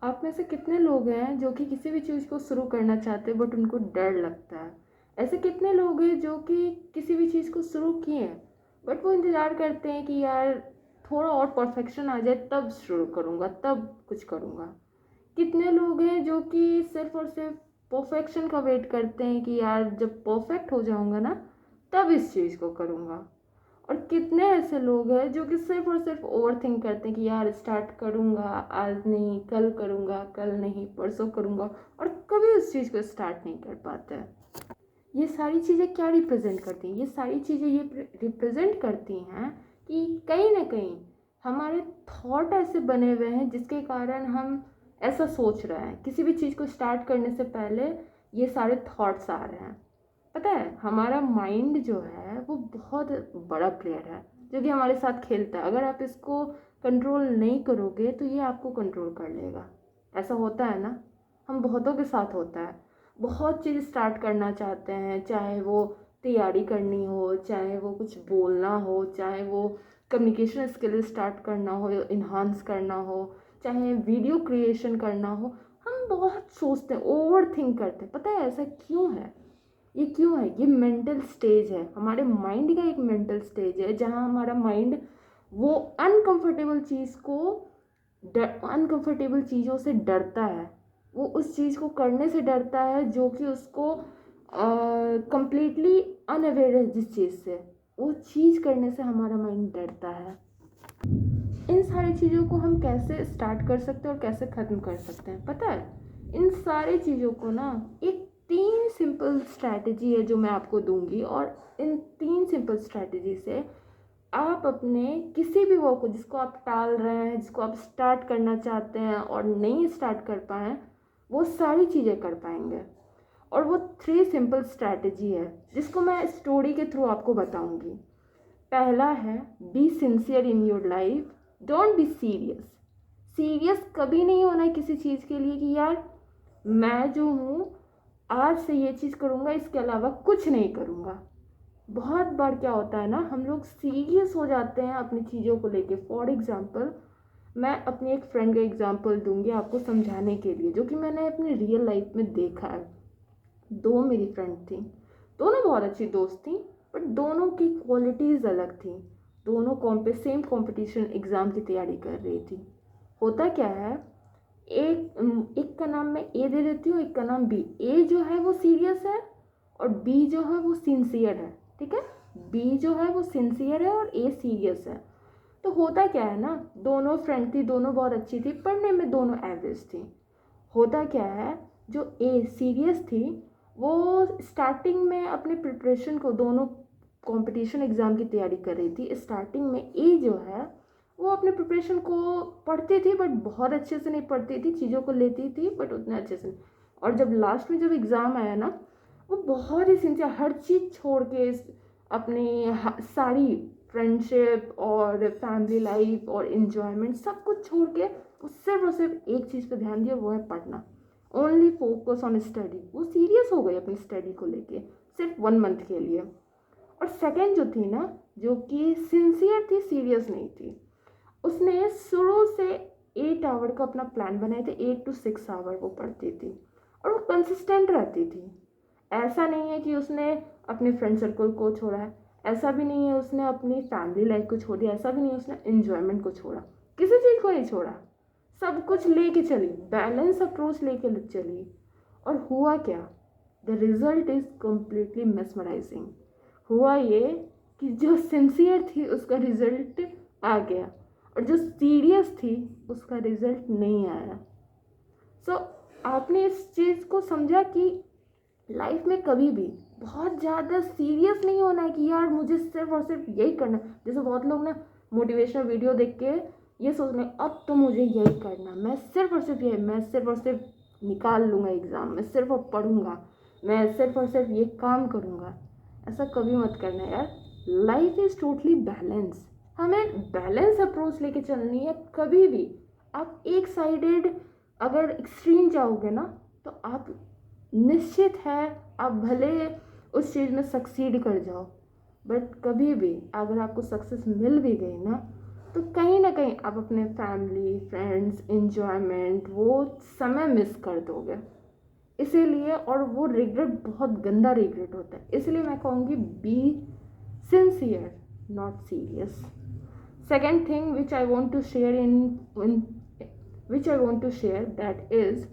आप में से कितने लोग हैं जो कि किसी भी चीज़ को शुरू करना चाहते हैं बट उनको डर लगता है? ऐसे कितने लोग हैं जो कि किसी भी चीज़ को शुरू किए हैं बट वो इंतज़ार करते हैं कि यार थोड़ा और परफेक्शन आ जाए तब शुरू करूँगा, तब कुछ करूँगा। कितने लोग हैं जो कि सिर्फ और सिर्फ परफेक्शन का वेट करते हैं कि यार जब परफेक्ट हो जाऊँगा ना तब इस चीज़ को करूँगा। और कितने ऐसे लोग हैं जो कि सिर्फ और सिर्फ ओवर थिंक करते हैं कि यार स्टार्ट करूँगा, आज नहीं कल करूँगा, कल नहीं परसों करूँगा, और कभी उस चीज़ को स्टार्ट नहीं कर पाते हैं। ये सारी चीज़ें क्या रिप्रेजेंट करती हैं? ये सारी चीज़ें ये रिप्रेजेंट करती हैं कि कहीं ना कहीं हमारे थॉट ऐसे बने हुए हैं जिसके कारण हम ऐसा सोच रहे हैं। किसी भी चीज़ को स्टार्ट करने से पहले ये सारे थॉट्स आ रहे हैं। पता है, हमारा माइंड जो है वो बहुत बड़ा प्लेयर है जो कि हमारे साथ खेलता है। अगर आप इसको कंट्रोल नहीं करोगे तो ये आपको कंट्रोल कर लेगा। ऐसा होता है ना, हम बहुतों के साथ होता है। बहुत चीज़ स्टार्ट करना चाहते हैं, चाहे वो तैयारी करनी हो, चाहे वो कुछ बोलना हो, चाहे वो कम्युनिकेशन स्किल स्टार्ट करना हो, इन्हांस करना हो, चाहे वीडियो क्रिएशन करना हो। हम बहुत सोचते हैं, ओवर थिंक करते हैं। पता है ऐसा क्यों है? ये क्यों है? ये मेंटल स्टेज है, हमारे माइंड का एक मेंटल स्टेज है जहाँ हमारा माइंड वो अनकंफर्टेबल चीज़ को अनकंफर्टेबल चीज़ों से डरता है। वो उस चीज़ को करने से डरता है जो कि उसको कंप्लीटली अनअवेयर है जिस चीज़ से, वो चीज़ करने से हमारा माइंड डरता है। इन सारी चीज़ों को हम कैसे स्टार्ट कर सकते हैं और कैसे ख़त्म कर सकते हैं पता है? इन सारी चीज़ों को ना एक 3 सिंपल स्ट्रैटेजी है जो मैं आपको दूंगी, और इन 3 सिंपल स्ट्रैटेजी से आप अपने किसी भी वर्क को जिसको आप टाल रहे हैं, जिसको आप स्टार्ट करना चाहते हैं और नहीं स्टार्ट कर पाए, वो सारी चीज़ें कर पाएंगे। और वो 3 सिंपल स्ट्रैटेजी है जिसको मैं स्टोरी के थ्रू आपको बताऊंगी। पहला है, be sincere in your life, don't be serious. Serious कभी नहीं होना है किसी चीज़ के लिए कि यार मैं जो हूँ आज से ये चीज़ करूँगा, इसके अलावा कुछ नहीं करूँगा। बहुत बार क्या होता है ना, हम लोग सीरियस हो जाते हैं अपनी चीज़ों को लेके। फॉर एग्जाम्पल, मैं अपनी एक फ्रेंड का एग्जाम्पल दूंगी आपको समझाने के लिए, जो कि मैंने अपनी रियल लाइफ में देखा है। दो मेरी फ्रेंड थी, दोनों बहुत अच्छी दोस्त थी, बट दोनों की क्वालिटीज़ अलग थी। दोनों सेम कंपटीशन एग्ज़ाम की तैयारी कर रही थी। होता क्या है, एक का नाम मैं ए दे देती हूँ, एक का नाम बी। ए जो है वो सीरियस है और बी जो है वो सिंसियर है। ठीक है, बी जो है वो सिंसियर है और ए सीरियस है। तो होता क्या है ना, दोनों फ्रेंड थी, दोनों बहुत अच्छी थी, पढ़ने में दोनों एवरेज थी। होता क्या है, जो ए सीरियस थी वो स्टार्टिंग में अपने प्रिपरेशन को, दोनों कंपटीशन एग्ज़ाम की तैयारी कर रही थी। स्टार्टिंग में ए जो है वो अपने प्रिपरेशन को पढ़ती थी बट बहुत अच्छे से नहीं पढ़ती थी, चीज़ों को लेती थी बट उतने अच्छे से नहीं। और जब लास्ट में जब एग्ज़ाम आया ना, वो बहुत ही सिंसियर, हर चीज़ छोड़ के अपनी सारी फ्रेंडशिप और फैमिली लाइफ और इन्जॉयमेंट सब कुछ छोड़ के वो सिर्फ और सिर्फ एक चीज़ पे ध्यान दिया, वो है पढ़ना। Only focus on study. वो सीरियस हो गई अपनी स्टडी को लेके सिर्फ 1 मंथ के लिए। और सेकेंड जो थी ना, जो कि सिंसियर थी, सीरियस नहीं थी, उसने शुरू से 8 आवर का अपना प्लान बनाए थे। 8 to 6 आवर वो पढ़ती थी और वो कंसिस्टेंट रहती थी। ऐसा नहीं है कि उसने अपने फ्रेंड सर्कल को छोड़ा है, ऐसा भी नहीं है उसने अपनी फैमिली लाइफ को छोड़ दिया, ऐसा भी नहीं है उसने इन्जॉयमेंट को छोड़ा, किसी चीज़ को नहीं छोड़ा। सब कुछ लेके चली, बैलेंस अप्रोच लेके चली। और हुआ क्या, the result is completely mesmerising. हुआ ये कि जो सिंसियर थी उसका रिजल्ट आ गया और जो सीरियस थी उसका रिजल्ट नहीं आया। सो आपने इस चीज़ को समझा कि लाइफ में कभी भी बहुत ज़्यादा सीरियस नहीं होना है कि यार मुझे सिर्फ और सिर्फ यही करना। जैसे बहुत लोग ना मोटिवेशनल वीडियो देख के ये सोच रहे हैं अब तो मुझे यही करना, मैं सिर्फ और सिर्फ यही, मैं सिर्फ और सिर्फ निकाल लूँगा एग्ज़ाम, मैं सिर्फ और पढ़ूँगा, मैं सिर्फ और सिर्फ ये काम करूँगा। ऐसा कभी मत करना यार। Life is totally balance. हमें बैलेंस अप्रोच लेके चलनी है। कभी भी आप एक साइडेड अगर एक्सट्रीम जाओगे ना तो आप निश्चित है आप भले उस चीज़ में सक्सीड कर जाओ, बट कभी भी अगर आपको सक्सेस मिल भी गई ना तो कहीं ना कहीं आप अपने फैमिली, फ्रेंड्स, एंजॉयमेंट, वो समय मिस कर दोगे। इसीलिए, और वो रिग्रेट बहुत गंदा रिग्रेट होता है, इसलिए मैं कहूँगी be sincere, not serious. Second thing which I want to share in which I want to share that is,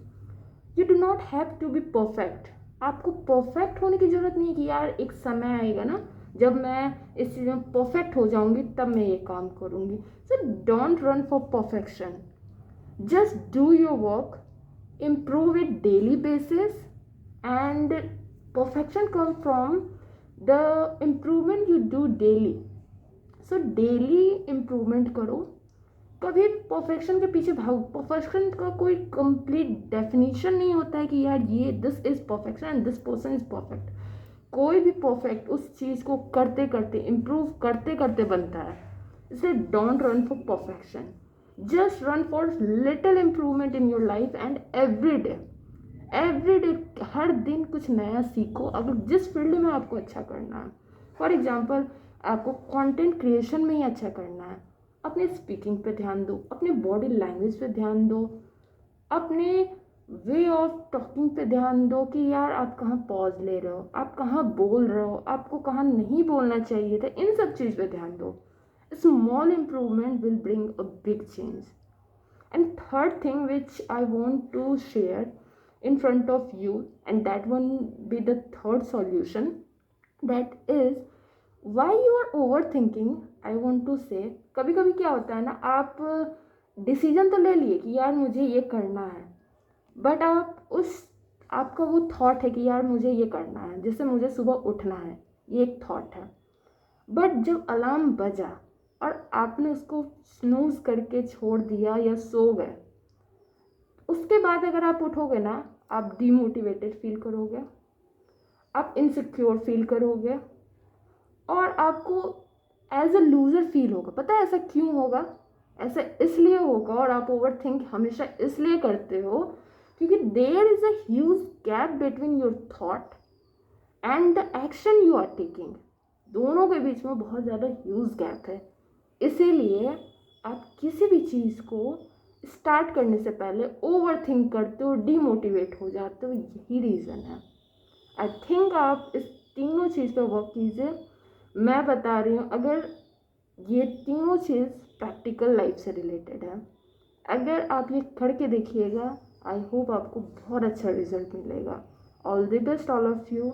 you do not have to be perfect. आपको परफेक्ट होने की ज़रूरत नहीं है कि यार एक समय आएगा ना जब मैं इस चीज़ में परफेक्ट हो जाऊंगी तब मैं ये काम करूंगी। So don't run for perfection, just do your work, improve it daily basis, and perfection comes from the improvement you do daily. So daily improvement करो, कभी परफेक्शन के पीछे भागो। परफेक्शन का कोई कंप्लीट डेफिनेशन नहीं होता है कि यार ये this is perfection and this person is perfect. कोई भी परफेक्ट उस चीज़ को करते करते, इम्प्रूव करते करते बनता है। इसलिए don't run for perfection, just run for little improvement in your life and every day. हर दिन कुछ नया सीखो, अगर जिस फील्ड में आपको अच्छा करना है। फॉर एग्जाम्पल, आपको कंटेंट क्रिएशन में ही अच्छा करना है, अपने स्पीकिंग पे ध्यान दो, अपने बॉडी लैंग्वेज पे ध्यान दो, अपने वे ऑफ टॉकिंग पे ध्यान दो कि यार आप कहाँ पॉज ले रहे हो, आप कहाँ बोल रहे हो, आपको कहाँ नहीं बोलना चाहिए था, इन सब चीज़ पे ध्यान दो। Small improvement will bring a big change. And third thing which I want to share in front of you, and that one be the third solution, that is why you are overthinking. I want to say, कभी कभी क्या होता है ना, आप decision तो ले लिए कि यार मुझे ये करना है, बट आपका वो थॉट है कि यार मुझे ये करना है, जैसे मुझे सुबह उठना है, ये एक थॉट है। बट जब अलार्म बजा और आपने उसको स्नूज करके छोड़ दिया या सो गए, उसके बाद अगर आप उठोगे ना, आप डीमोटिवेटेड फील करोगे, आप इनसिक्योर फील करोगे, और आपको एज अ लूज़र फील होगा। पता है ऐसा क्यों होगा? ऐसा इसलिए होगा, और आप ओवर थिंक हमेशा इसलिए करते हो क्योंकि there is a huge gap between your thought and the action you are taking. दोनों के बीच में बहुत ज़्यादा ह्यूज गैप है। इसीलिए आप किसी भी चीज़ को स्टार्ट करने से पहले ओवर थिंक करते हो, डीमोटिवेट हो जाते हो, यही रीज़न है। आई थिंक आप इस तीनों चीज़ पे वर्क कीजिए। मैं बता रही हूँ, अगर ये तीनों चीज़ प्रैक्टिकल लाइफ से रिलेटेड है, अगर आप ये करके देखिएगा, आई होप आपको बहुत अच्छा रिजल्ट मिलेगा। All the best all of you.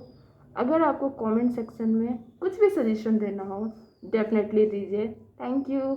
अगर आपको कमेंट सेक्शन में कुछ भी सजेशन देना हो, डेफिनेटली दीजिए। Thank you.